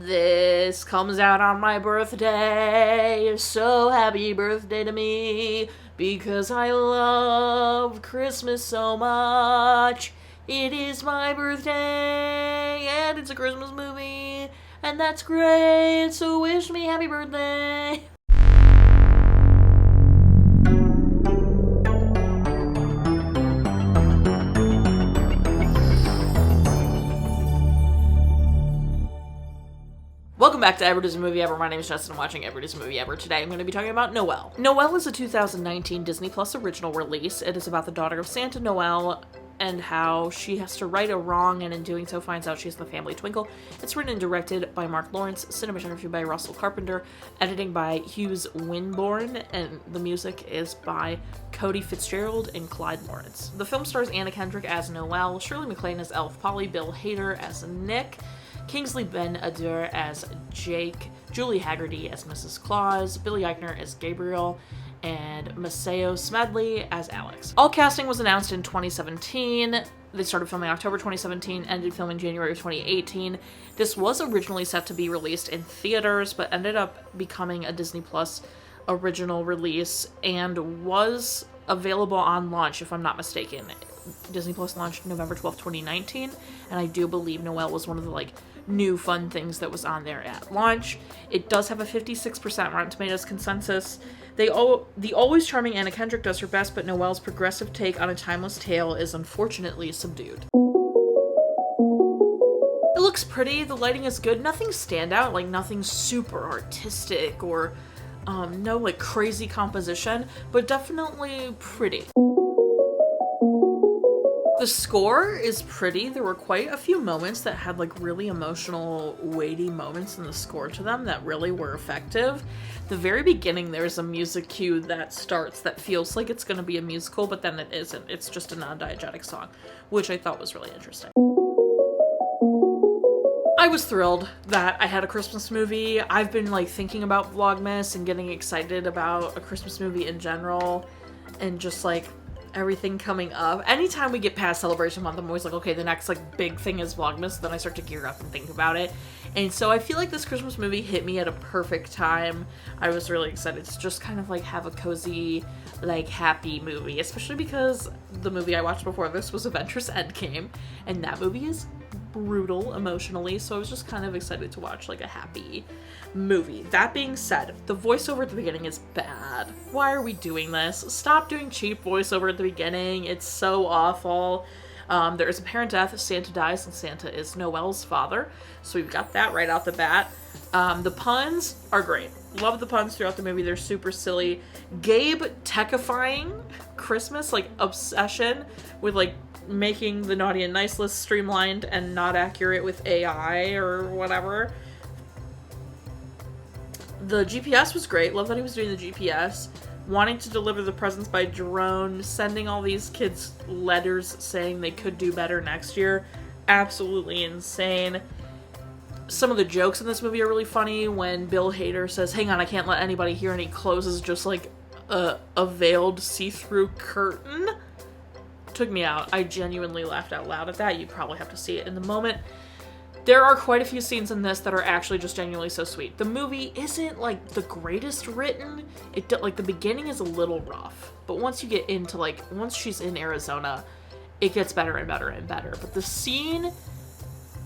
This comes out on my birthday, so happy birthday to me, because I love Christmas so much. It is my birthday, and it's a Christmas movie, and that's great, so wish me happy birthday. Welcome back to Ever Disney Movie Ever. My name is Jess and I'm watching Ever Disney Movie Ever. Today I'm going to be talking about Noelle. Noelle is a 2019 Disney Plus original release. It is about the daughter of Santa, Noelle, and how she has to right a wrong, and in doing so finds out she's the family twinkle. It's written and directed by Marc, cinematography by Russell Carpenter, editing by Hughes Winborne, and the music is by Cody Fitzgerald and Clyde Lawrence. The film stars Anna Kendrick as Noelle, Shirley MacLaine as Elf Polly, Bill Hader as Nick, Kingsley Ben-Adir as Jake, Julie Hagerty as Mrs. Claus, Billy Eichner as Gabriel, and Maceo Smedley as Alex. All casting was announced in 2017. They started filming October 2017, ended filming January of 2018. This was originally set to be released in theaters, but ended up becoming a Disney Plus original release and was available on launch, if I'm not mistaken. Disney Plus launched November 12th, 2019, and I do believe Noelle was one of the new fun things that was on there at launch. It does have a 56% Rotten Tomatoes consensus. The always charming Anna Kendrick does her best, but Noelle's progressive take on a timeless tale is unfortunately subdued. It looks pretty, the lighting is good, nothing standout, nothing super artistic or no crazy composition, but definitely pretty. The score is pretty. There were quite a few moments that had really emotional, weighty moments in the score to them that really were effective. The very beginning, there's a music cue that starts that feels like it's going to be a musical, but then it isn't. It's just a non-diegetic song, which I thought was really interesting. I was thrilled that I had a Christmas movie. I've been thinking about Vlogmas and getting excited about a Christmas movie in general, and just everything coming up. Anytime we get past Celebration Month, I'm always okay, the next big thing is Vlogmas. Then I start to gear up and think about it. And so I feel like this Christmas movie hit me at a perfect time. I was really excited to just kind of have a cozy, happy movie, especially because the movie I watched before this was Avengers Endgame, and that movie is brutal emotionally, so I was just kind of excited to watch a happy movie. That being said, the voiceover at the beginning is bad. Why are we doing this? Stop doing cheap voiceover at the beginning. It's so awful. There is apparent death. Santa dies, and Santa is Noelle's father, so we've got that right out the bat. The puns are great. Love the puns throughout the movie. They're super silly. Gabe techifying Christmas, obsession with making the naughty and nice list streamlined and not accurate with AI or whatever. The GPS was great. Love that he was doing the GPS. Wanting to deliver the presents by drone, sending all these kids letters saying they could do better next year. Absolutely insane. Some of the jokes in this movie are really funny. When Bill Hader says, "Hang on, I can't let anybody hear," and he closes just a veiled see-through curtain. Took me out. I genuinely laughed out loud at that. You probably have to see it in the moment. There are quite a few scenes in this that are actually just genuinely so sweet. The movie isn't the greatest written. The beginning is a little rough, but once you get into once she's in Arizona, it gets better and better and better. But the scene,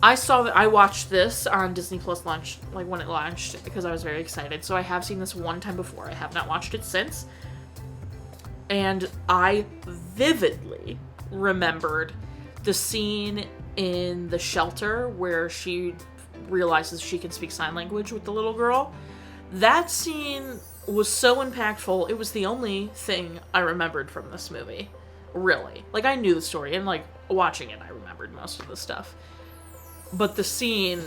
I watched this on Disney Plus launch, when it launched, because I was very excited. So I have seen this one time before. I have not watched it since. And I vividly remembered the scene in the shelter where she realizes she can speak sign language with the little girl. That scene was so impactful. It was the only thing I remembered from this movie, really. I knew the story, and watching it, I remembered most of the stuff. But the scene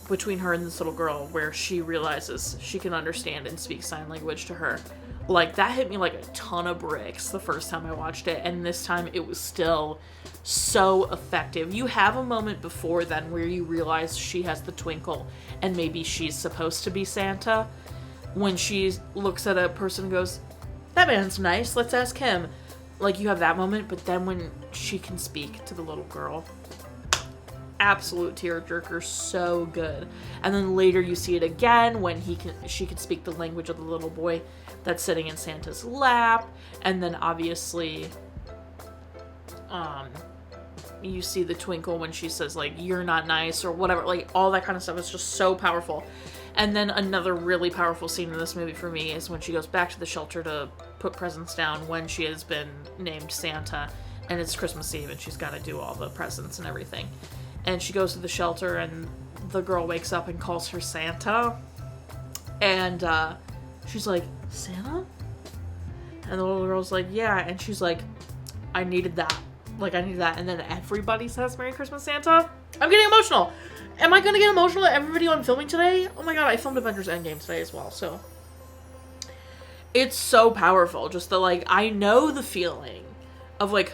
between her and this little girl where she realizes she can understand and speak sign language to her, that hit me like a ton of bricks the first time I watched it, and this time it was still so effective. You have a moment before then where you realize she has the twinkle and maybe she's supposed to be Santa, when she looks at a person and goes, "That man's nice, let's ask him." You have that moment, but then when she can speak to the little girl, absolute tearjerker, so good. And then later you see it again when she can speak the language of the little boy that's sitting in Santa's lap, and then obviously you see the twinkle when she says, like, you're not nice, or whatever, like, all that kind of stuff is just so powerful. And then another really powerful scene in this movie for me is when she goes back to the shelter to put presents down when she has been named Santa, and it's Christmas Eve, and she's got to do all the presents and everything. And she goes to the shelter, and the girl wakes up and calls her Santa, and she's like, Santa? And the little girl's like, yeah, and she's like, I needed that. Like, I needed that. And then everybody says Merry Christmas, Santa. I'm getting emotional. Am I going to get emotional at every video I'm filming today? Oh my god, I filmed Avengers Endgame today as well, so. It's so powerful. Just the, like, I know the feeling of, like,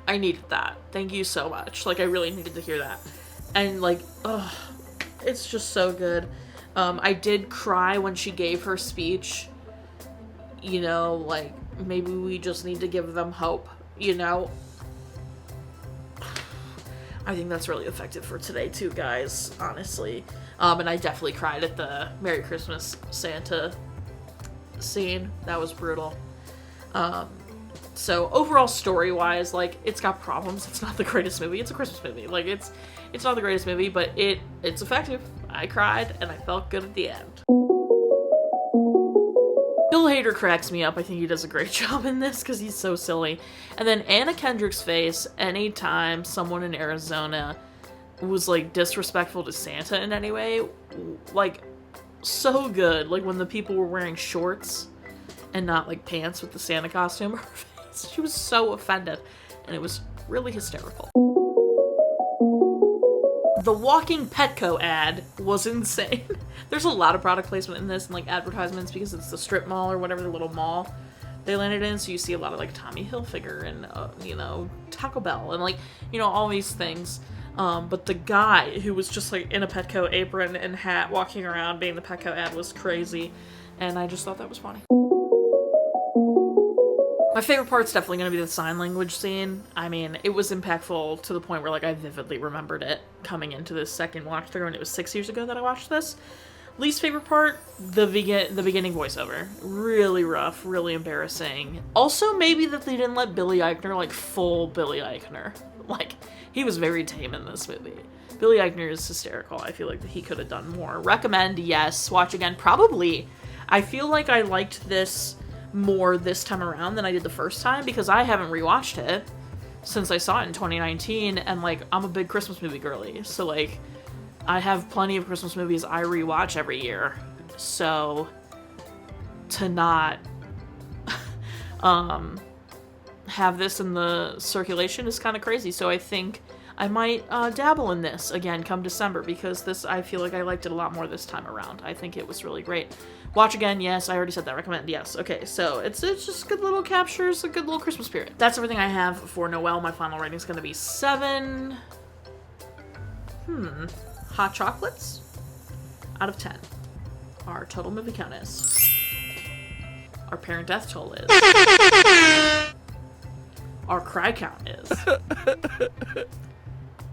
I needed that. Thank you so much. Like, I really needed to hear that. And, like, ugh, it's just so good. I did cry when she gave her speech. You know, like, maybe we just need to give them hope, you know? I think that's really effective for today too, guys, honestly. And I definitely cried at the Merry Christmas Santa scene. That was brutal. So overall story-wise, like, it's got problems. It's not the greatest movie. It's a Christmas movie. Like, it's not the greatest movie, but it's effective. I cried, and I felt good at the end. Bill Hader cracks me up. I think he does a great job in this because he's so silly. And then Anna Kendrick's face anytime someone in Arizona was, like, disrespectful to Santa in any way, like, so good. Like, when the people were wearing shorts and not, like, pants with the Santa costume, her face, she was so offended, and it was really hysterical. The walking Petco ad was insane. There's a lot of product placement in this and, like, advertisements because it's the strip mall or whatever, the little mall they landed in. So you see a lot of, like, Tommy Hilfiger and, you know, Taco Bell and, like, you know, all these things. But the guy who was just, like, in a Petco apron and hat walking around being the Petco ad was crazy. And I just thought that was funny. My favorite part's definitely going to be the sign language scene. I mean, it was impactful to the point where, like, I vividly remembered it coming into this second watch through, and it was 6 years ago that I watched this. Least favorite part, the beginning voiceover. Really rough, really embarrassing. Also, maybe that they didn't let Billy Eichner, like, full Billy Eichner. Like, he was very tame in this movie. Billy Eichner is hysterical. I feel like that he could have done more. Recommend, yes. Watch again, probably. I feel like I liked this more this time around than I did the first time because I haven't rewatched it since I saw it in 2019, and, like, I'm a big Christmas movie girly, so, like, I have plenty of Christmas movies I rewatch every year, so to not have this in the circulation is kind of crazy. So I think I might dabble in this again come December, because this, I feel like I liked it a lot more this time around. I think it was really great. Watch again, yes. I already said that. Recommend, yes. Okay, so it's just good little captures, a good little Christmas spirit. That's everything I have for Noelle. My final rating is going to be 7 hot chocolates out of 10. Our total movie count is. Our parent death toll is. Our cry count is.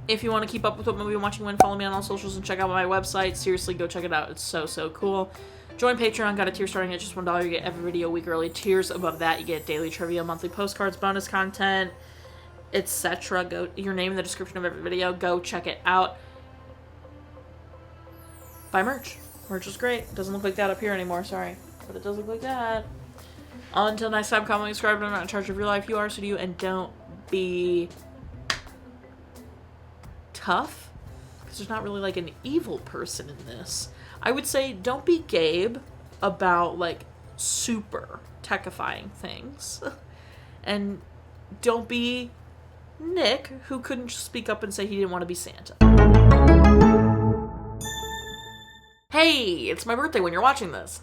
If you want to keep up with what movie I'm watching when, follow me on all socials and check out my website. Seriously, go check it out. It's so cool. Join Patreon. Got a tier starting at just $1. You get every video a week early. Tiers above that, you get daily trivia, monthly postcards, bonus content, etc. Go, your name in the description of every video. Go check it out. Buy merch. Merch is great. Doesn't look like that up here anymore, sorry. But it does look like that. Until next time, comment, subscribe. I'm not in charge of your life. You are, so do you. And don't be tough. Because there's not really, like, an evil person in this. I would say don't be Gabe about, like, super techifying things. And don't be Nick, who couldn't just speak up and say he didn't want to be Santa. Hey, it's my birthday when you're watching this.